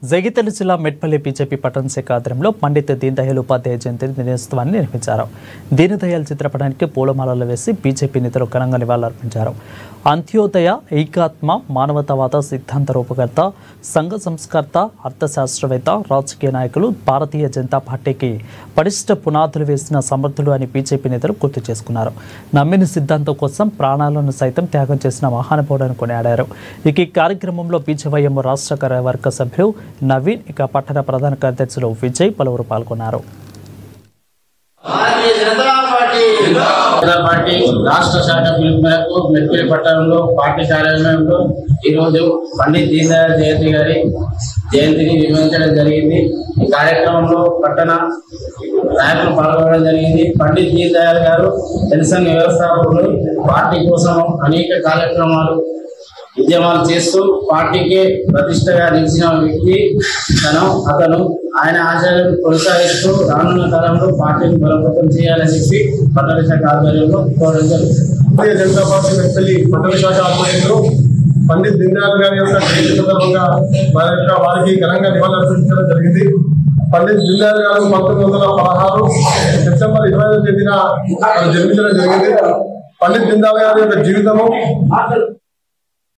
జగిత్యాల జిల్లా మెట్పల్లి బీజేపీ పట్టణ శాఖ ఆధ్వర్యంలో పండిత్ దీన్ దయాళ్ ఉపాధ్యాయ జయంతి దినోత్సవాన్ని నిర్వహించారు. దీన్ దయాళ్ చిత్రపటానికి పూలమాలలు వేసి బీజేపీ నేతలు ఘనంగా నివాళులర్పించారు. అంత్యోదయ, ఏకాత్మ, మానవతావాద సిద్ధాంత రూపకర్త, సంఘ సంస్కర్త, అర్థశాస్త్రవేత్త, రాజకీయ నాయకులు, భారతీయ జనతా పార్టీకి పటిష్ట పునాదులు వేసిన సమర్థుడు అని బీజేపీ నేతలు గుర్తు చేసుకున్నారు. నమ్మిన సిద్ధాంతం కోసం ప్రాణాలను సైతం త్యాగం చేసిన మహానుభావుడని కొనియాడారు. ఈ కార్యక్రమంలో బీజేవైఎం రాష్ట్ర కార్యవర్గ సభ్యులు నవీన్, ఇక పట్టణ ప్రధాన కార్యదర్శులు విజయ్ పలువురు పాల్గొన్నారు. పార్టీ రాష్ట్ర శాఖ పిలుపు మేరకు మెట్పల్లి పట్టణంలో పార్టీ కార్యాలయంలో ఈరోజు పండిత్ దీన్ దయాళ్ జయంతిని నిర్వహించడం జరిగింది. ఈ కార్యక్రమంలో పట్టణ నాయకులు పాల్గొనడం జరిగింది. పండిత్ దీన్ దయాళ్ గారు జనసంఘ వ్యవస్థాపకులు. పార్టీ కోసం అనేక కార్యక్రమాలు, ఉద్యమాలు చేస్తూ పార్టీకే ప్రతిష్టగా నిలిచిన వ్యక్తి అతను. ఆయన ఆశయాలను కొనసాగిస్తూ రానున్న కాలంలో పార్టీని బలోపేతం చేయాలని చెప్పి పట్టణ శాఖ ఆధ్వర్యంలో కోరడం జరుగుతుంది. భారతీయ జనతా పార్టీ మెట్పల్లి పట్టణ శాఖ ఆధ్వర్యంలో పండిత్ దీన్ దయాళ్ గారి యొక్క జయంతి సందర్భంగా వారికి ఘనంగా నివాళులర్పించడం జరిగింది. పండిత్ దీన్ దయాళ్ గారు 1916 సెప్టెంబర్ 25వ తేదీన జన్మించడం జరిగింది. పండిత్ దీన్ దయాళ్ గారి యొక్క జీవితము